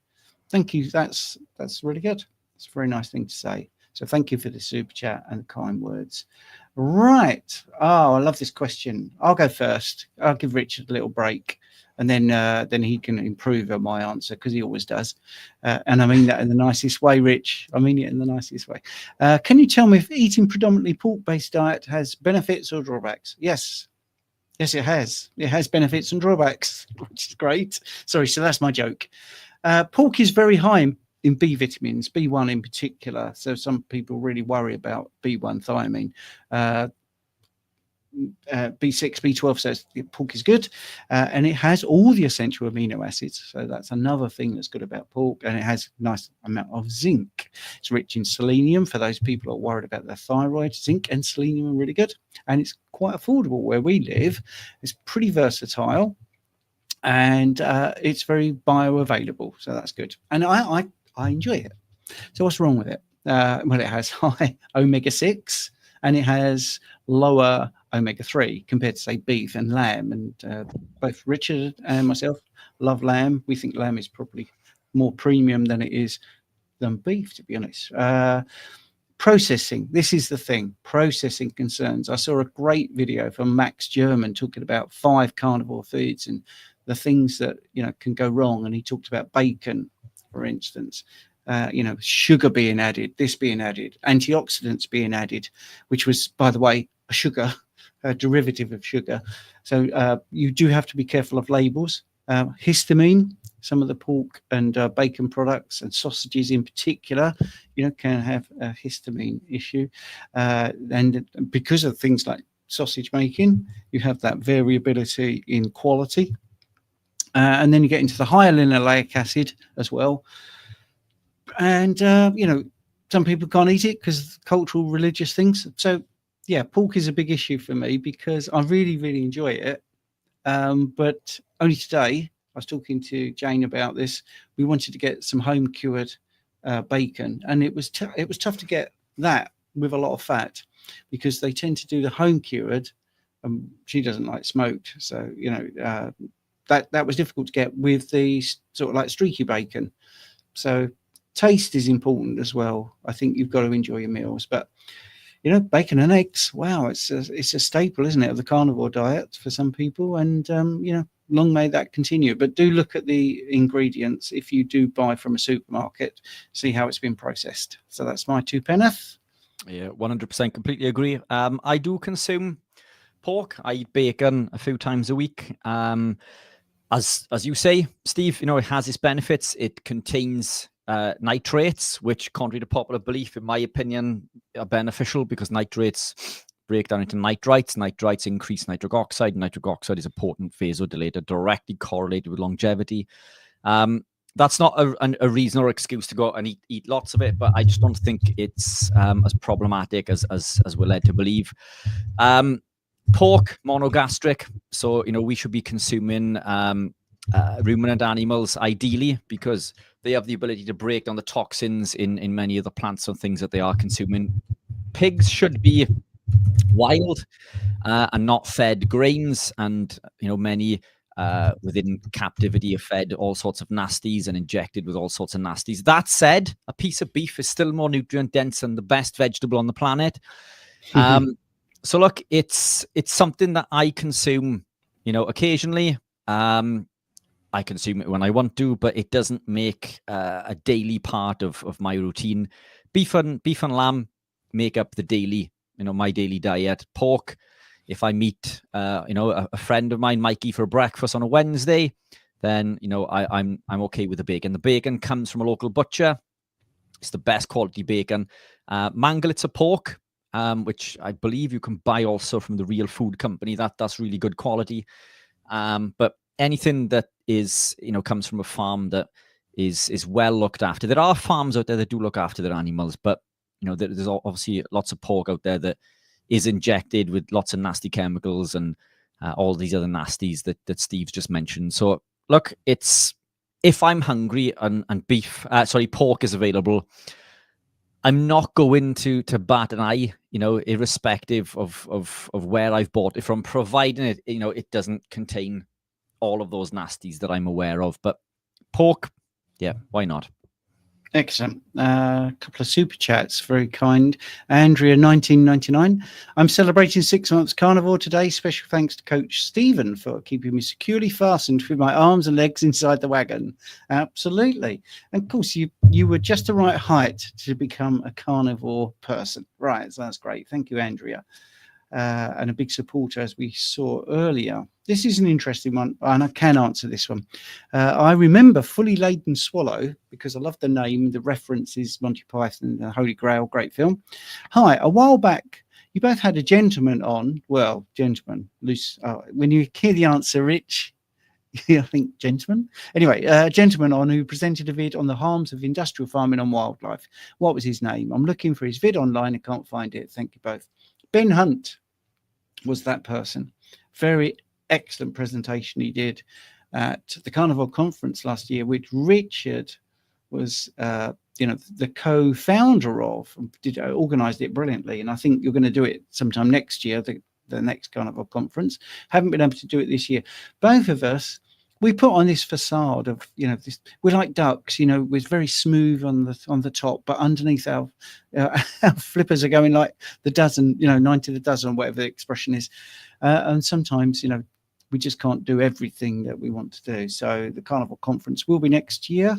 Thank you. That's really good. It's a very nice thing to say. So thank you for the super chat and the kind words. Right. Oh, I love this question. I'll go first. I'll give Richard a little break. And then he can improve on my answer because he always does. And I mean that in the nicest way, Rich. I mean it in the nicest way. Can you tell me if eating predominantly pork-based diet has benefits or drawbacks? Yes. Yes, it has. It has benefits and drawbacks, which is great. Sorry, so that's my joke. Pork is very high in B vitamins, B1 in particular. So some people really worry about B1 thiamine. B6, B12 says pork is good, and it has all the essential amino acids. So that's another thing that's good about pork, and it has a nice amount of zinc. It's rich in selenium for those people who are worried about their thyroid. Zinc and selenium are really good, and it's quite affordable where we live. It's pretty versatile, and it's very bioavailable, so that's good. And I enjoy it. So what's wrong with it? Well, it has high omega-6, and it has lower omega-3 compared to, say, beef and lamb. And both Richard and myself love lamb. We think lamb is probably more premium than it is than beef, to be honest. Processing. This is the thing. Processing concerns. I saw a great video from Max German talking about 5 carnivore foods and the things that, you know, can go wrong. And he talked about bacon, for instance. You know, sugar being added, this being added, antioxidants being added, which was, by the way, a sugar, a derivative of sugar. So you do have to be careful of labels. Histamine, some of the pork and bacon products and sausages in particular, you know, can have a histamine issue. And because of things like sausage making, you have that variability in quality. And then you get into the higher linoleic acid as well. And, you know, some people can't eat it because cultural, religious things. So, yeah, pork is a big issue for me because I really, really enjoy it. But only today, I was talking to Jane about this. We wanted to get some home cured bacon, and it was tough to get that with a lot of fat because they tend to do the home cured. She doesn't like smoked, so you know that was difficult to get with the sort of like streaky bacon. So taste is important as well. I think you've got to enjoy your meals, but you know, bacon and eggs. Wow, it's a staple, isn't it, of the carnivore diet for some people, and you know, long may that continue. But do look at the ingredients if you do buy from a supermarket, see how it's been processed. So that's my 2 penneth. Yeah, 100% completely agree. I do consume pork. I eat bacon a few times a week. As you say, Steve, it has its benefits. It contains nitrates, which, contrary to popular belief, in my opinion, are beneficial because nitrates break down into nitrites. Nitrites increase nitric oxide. Nitric oxide is a potent vasodilator, directly correlated with longevity. That's not a reason or excuse to go out and eat lots of it, but I just don't think it's as problematic as we're led to believe. Pork, monogastric, so we should be consuming ruminant animals ideally because they have the ability to break down the toxins in many of the plants and things that they are consuming. Pigs should be wild and not fed grains, and many within captivity are fed all sorts of nasties and injected with all sorts of nasties. That said, a piece of beef is still more nutrient dense than the best vegetable on the planet. So look, it's something that I consume, occasionally. I consume it when I want to, but it doesn't make a daily part of my routine. Beef and lamb make up the daily, my daily diet. Pork, if I meet, a friend of mine, Mikey, for breakfast on a Wednesday, then I'm okay with the bacon. The bacon comes from a local butcher. It's the best quality bacon. Mangalitsa pork, which I believe you can buy also from the Real Food Company. That's really good quality. But anything that is comes from a farm that is well looked after. There are farms out there that do look after their animals, but there's obviously lots of pork out there that is injected with lots of nasty chemicals and all these other nasties that Steve's just mentioned. So look, if I'm hungry and pork is available, I'm not going to bat an eye, irrespective of where I've bought it from, providing it doesn't contain all of those nasties that I'm aware of. But pork, yeah, why not? Excellent. A couple of super chats, very kind. Andrea, 1999. I'm celebrating 6 months carnivore today. Special thanks to Coach Stephen for keeping me securely fastened with my arms and legs inside the wagon. Absolutely. And of course, you were just the right height to become a carnivore person. Right. So that's great. Thank you, Andrea. And a big supporter, as we saw earlier. This is an interesting one, and I can answer this one. I remember Fully Laden Swallow because I love the name. The reference is Monty Python, the Holy Grail, great film. Hi, a while back, you both had a gentleman on. Well, gentleman, loose. When you hear the answer, Rich, I think gentleman. Anyway, a gentleman on who presented a vid on the harms of industrial farming on wildlife. What was his name? I'm looking for his vid online and can't find it. Thank you both. Ben Hunt was that person. Very excellent presentation he did at the Carnivore Conference last year, which Richard was, the co-founder of, organised it brilliantly. And I think you're going to do it sometime next year, the next Carnivore Conference. Haven't been able to do it this year. Both of us, we put on this facade of, this, we're like ducks, we're very smooth on the top, but underneath our flippers are going like the dozen, 9 to the dozen, whatever the expression is. And sometimes, we just can't do everything that we want to do. So the Carnival Conference will be next year.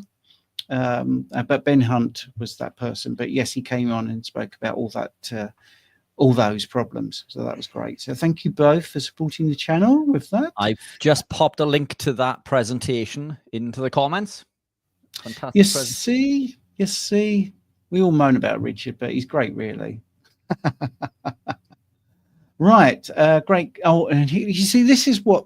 But Ben Hunt was that person. But yes, he came on and spoke about all those problems. So that was great. So thank you both for supporting the channel with that. I've just popped a link to that presentation into the comments. Fantastic. You see, we all moan about Richard, but he's great, really. Right, great. Oh, and you see, this is what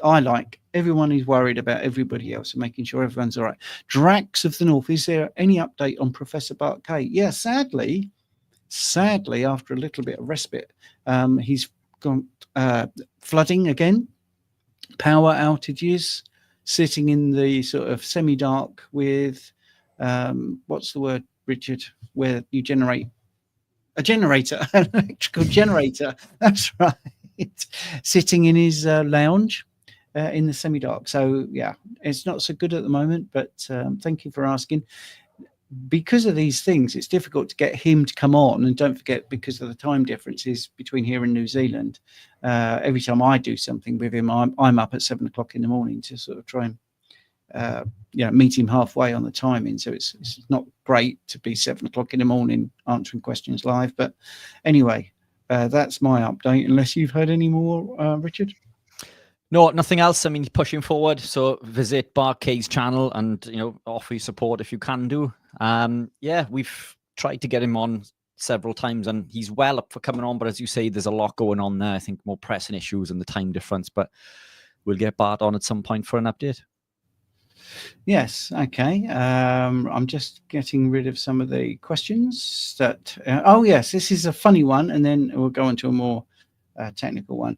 I like. Everyone is worried about everybody else and making sure everyone's all right. Drax of the North, is there any update on Professor Bart K? Yeah, sadly, after a little bit of respite, he's gone flooding again, power outages, sitting in the sort of semi-dark with, what's the word, Richard, where you generate a generator, an electrical generator. That's right. Sitting in his lounge in the semi-dark. So, yeah, it's not so good at the moment, but thank you for asking. Because of these things, it's difficult to get him to come on. And don't forget, because of the time differences between here and New Zealand, every time I do something with him, I'm up at 7 o'clock in the morning to sort of try and meet him halfway on the timing. So it's not great to be 7 o'clock in the morning answering questions live. But anyway, that's my update. Unless you've heard any more, Richard. No, nothing else. I mean, pushing forward. So visit Bark K's channel and offer your support if you can do. Yeah, we've tried to get him on several times, and he's well up for coming on. But as you say, there's a lot going on there. I think more pressing issues and the time difference. But we'll get Bart on at some point for an update. Yes. Okay. I'm just getting rid of some of the questions that. Oh yes, this is a funny one, and then we'll go into a more technical one.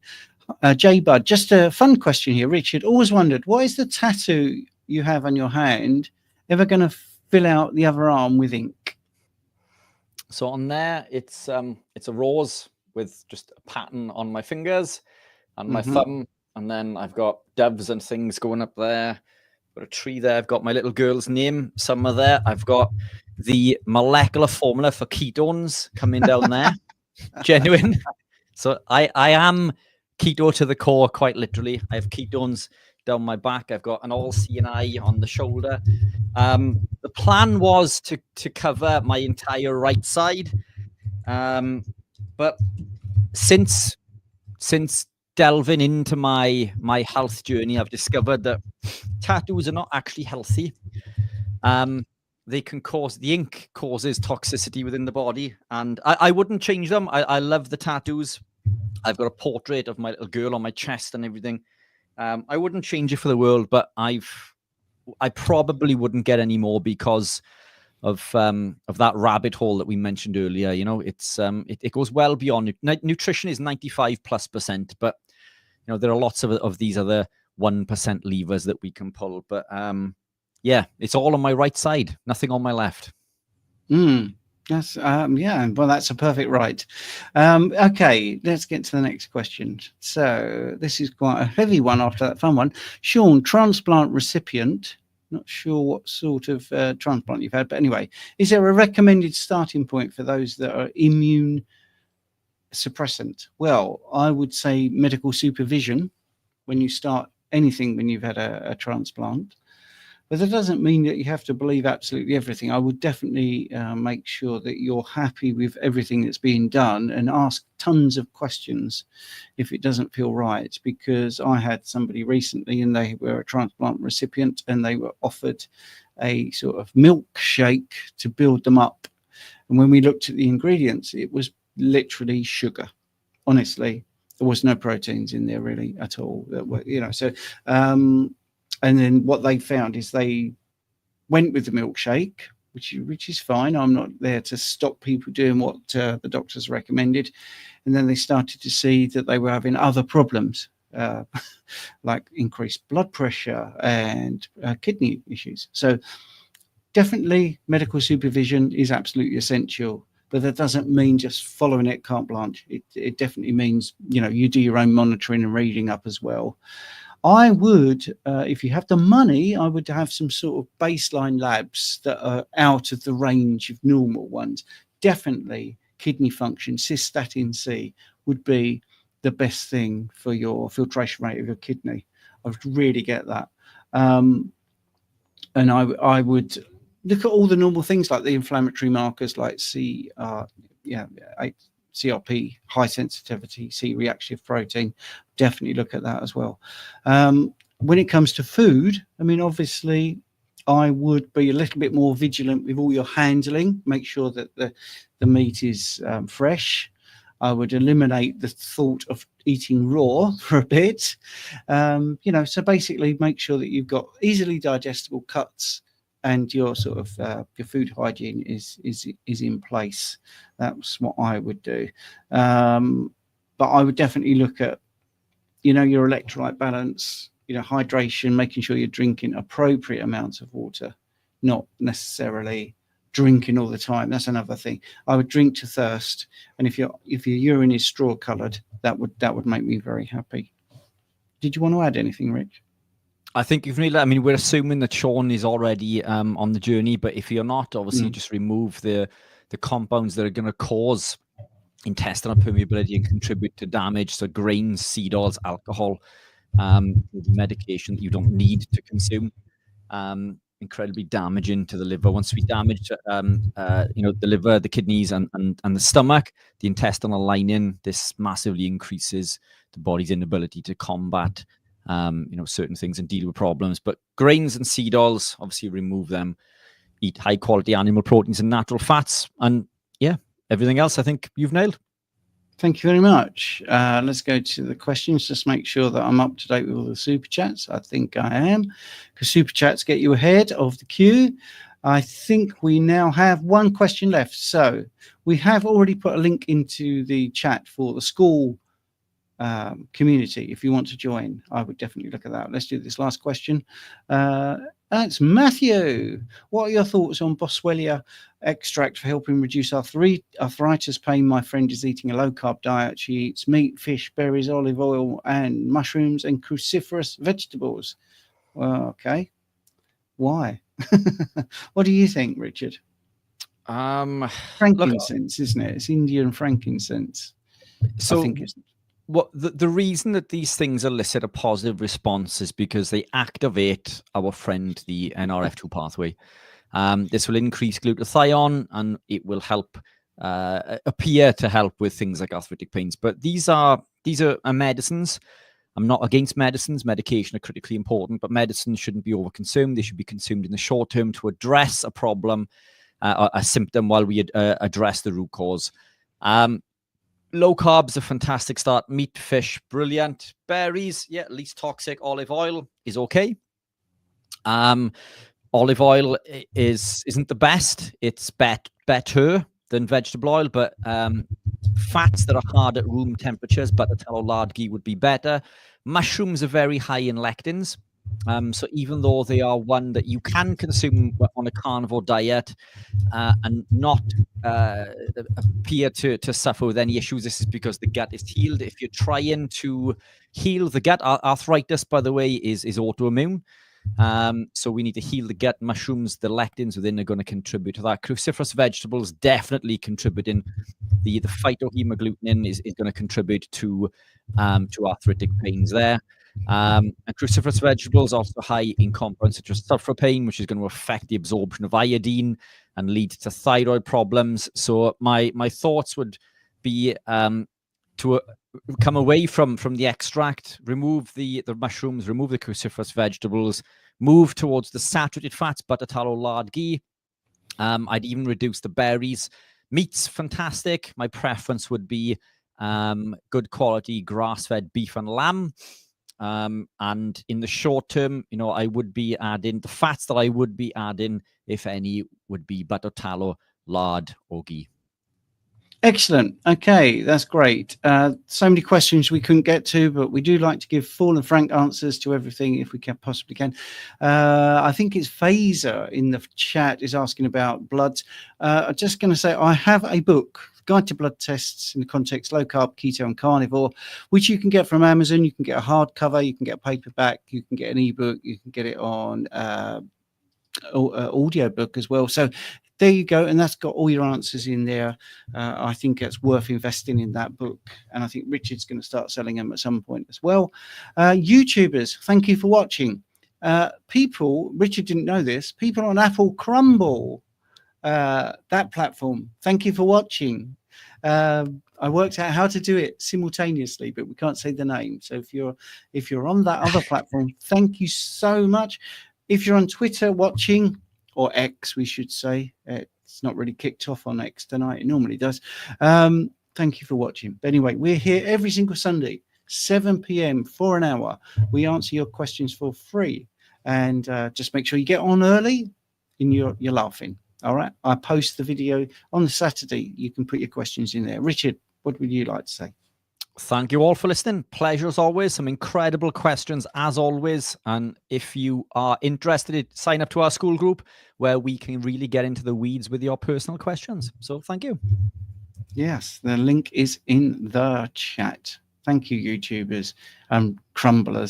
J Bud, just a fun question here. Richard, always wondered, what is the tattoo you have on your hand ever going to fill out the other arm with ink? So on there, it's a rose with just a pattern on my fingers and my thumb, and then I've got doves and things going up there. Got a tree there. I've got my little girl's name somewhere there. I've got the molecular formula for ketones coming down there. Genuine. So I am keto to the core, quite literally. I have ketones down my back. I've got an all-seeing eye on the shoulder. The plan was to cover my entire right side, but since delving into my health journey, I've discovered that tattoos are not actually healthy. They can cause, the ink causes toxicity within the body, and I wouldn't change them. I love the tattoos. I've got a portrait of my little girl on my chest and everything. I wouldn't change it for the world, but I probably wouldn't get any more because of that rabbit hole that we mentioned earlier. It goes well beyond nutrition is 95+%, but there are lots of these other 1% levers that we can pull. But yeah, it's all on my right side, nothing on my left. Yes, yeah, well, that's a perfect right. Okay, let's get to the next question. So this is quite a heavy one after that fun one. Sean, transplant recipient. Not sure what sort of transplant you've had, but anyway, is there a recommended starting point for those that are immune suppressant? Well, I would say medical supervision when you start anything when you've had a transplant. But that doesn't mean that you have to believe absolutely everything. I would definitely make sure that you're happy with everything that's being done and ask tons of questions if it doesn't feel right. Because I had somebody recently and they were a transplant recipient and they were offered a sort of milkshake to build them up. And when we looked at the ingredients, it was literally sugar. Honestly, there was no proteins in there really at all. So. And then what they found is they went with the milkshake, which is fine. I'm not there to stop people doing what the doctors recommended. And then they started to see that they were having other problems, like increased blood pressure and kidney issues. So definitely medical supervision is absolutely essential. But that doesn't mean just following it carte blanche. It definitely means, you do your own monitoring and reading up as well. I would, if you have the money, I would have some sort of baseline labs that are out of the range of normal ones. Definitely kidney function, cystatin C would be the best thing for your filtration rate of your kidney. I would really get that. And I would look at all the normal things like the inflammatory markers like CRP, high sensitivity, C-reactive protein. Definitely look at that as well. When it comes to food, I mean, obviously, I would be a little bit more vigilant with all your handling. Make sure that the meat is fresh. I would eliminate the thought of eating raw for a bit. So basically make sure that you've got easily digestible cuts and your sort of your food hygiene is in place. That's what I would do. But I would definitely look at, your electrolyte balance, hydration, making sure you're drinking appropriate amounts of water, not necessarily drinking all the time. That's another thing. I would drink to thirst, and if your urine is straw coloured, that would make me very happy. Did you want to add anything, Rich? I think you've really, we're assuming that Sean is already on the journey, but if you're not, obviously just remove the compounds that are going to cause intestinal permeability and contribute to damage. So grains, seed oils, alcohol, medication that you don't need to consume. incredibly damaging to the liver. Once we damage, the liver, the kidneys, and the stomach, the intestinal lining, this massively increases the body's inability to combat, certain things and deal with problems. But grains and seed oils, obviously, remove them. Eat high quality animal proteins and natural fats, and everything else I think you've nailed. Thank you very much. Let's go to the questions. Just make sure that I'm up to date with all the super chats. I think I am, because super chats get you ahead of the queue. I think we now have one question left. So we have already put a link into the chat for the school community. If you want to join, I would definitely look at that. Let's do this last question. That's Matthew. What are your thoughts on Boswellia extract for helping reduce arthritis pain? My friend is eating a low-carb diet. She eats meat, fish, berries, olive oil, and mushrooms and cruciferous vegetables. Well, okay. Why? What do you think, Richard? Frankincense, isn't it? It's Indian frankincense. So I think it's... What the reason that these things elicit a positive response is because they activate our friend, the NRF2 pathway. This will increase glutathione, and it will help appear to help with things like arthritic pains. But these are medicines. I'm not against medicines. Medication are critically important, but medicines shouldn't be overconsumed. They should be consumed in the short term to address a problem, a symptom, while we address the root cause. Low carbs, a fantastic start. Meat, fish, brilliant. Berries, least toxic. Olive oil is okay. Olive oil isn't the best. It's better than vegetable oil, but fats that are hard at room temperatures, butter, tallow, lard, ghee would be better. Mushrooms are very high in lectins. So even though they are one that you can consume on a carnivore diet and not appear to suffer with any issues, this is because the gut is healed. If you're trying to heal the gut, arthritis, by the way, is autoimmune. So we need to heal the gut. Mushrooms, the lectins within are going to contribute to that. Cruciferous vegetables definitely contributing. The phytohemagglutinin is going to contribute to arthritic pains there. And cruciferous vegetables also high in compounds such as sulforaphane, which is going to affect the absorption of iodine and lead to thyroid problems. So my thoughts would be to come away from the extract, remove the mushrooms, remove the cruciferous vegetables, move towards the saturated fats, butter, tallow, lard, ghee. I'd even reduce the berries. Meat's fantastic. My preference would be good quality grass-fed beef and lamb. And in the short term, I would be adding the fats that I would be adding, if any, would be butter, tallow, lard, or ghee. Excellent. Okay, that's great. So many questions we couldn't get to, but we do like to give full and frank answers to everything if we possibly can. I think it's Phaser in the chat is asking about bloods. I'm just going to say I have a book, Guide to Blood Tests in the Context Low Carb, Keto and Carnivore, which you can get from Amazon. You can get a hardcover, you can get a paperback, you can get an ebook, you can get it on audiobook as well. So there you go, and that's got all your answers in there. I think it's worth investing in that book, and I think Richard's going to start selling them at some point as well. YouTubers, thank you for watching. Richard didn't know this, people on Apple Crumble, that platform, thank you for watching. I worked out how to do it simultaneously, but we can't say the name. So if you're on that other platform, thank you so much. If you're on Twitter watching, or X, we should say, it's not really kicked off on X tonight. It normally does. Thank you for watching. But anyway, we're here every single Sunday, 7 p.m. for an hour. We answer your questions for free. And just make sure you get on early and you're laughing. All right. I post the video on the Saturday. You can put your questions in there. Richard, what would you like to say? Thank you all for listening. Pleasure as always. Some incredible questions as always. And if you are interested, sign up to our school group where we can really get into the weeds with your personal questions. So thank you. Yes, the link is in the chat. Thank you, YouTubers and crumblers.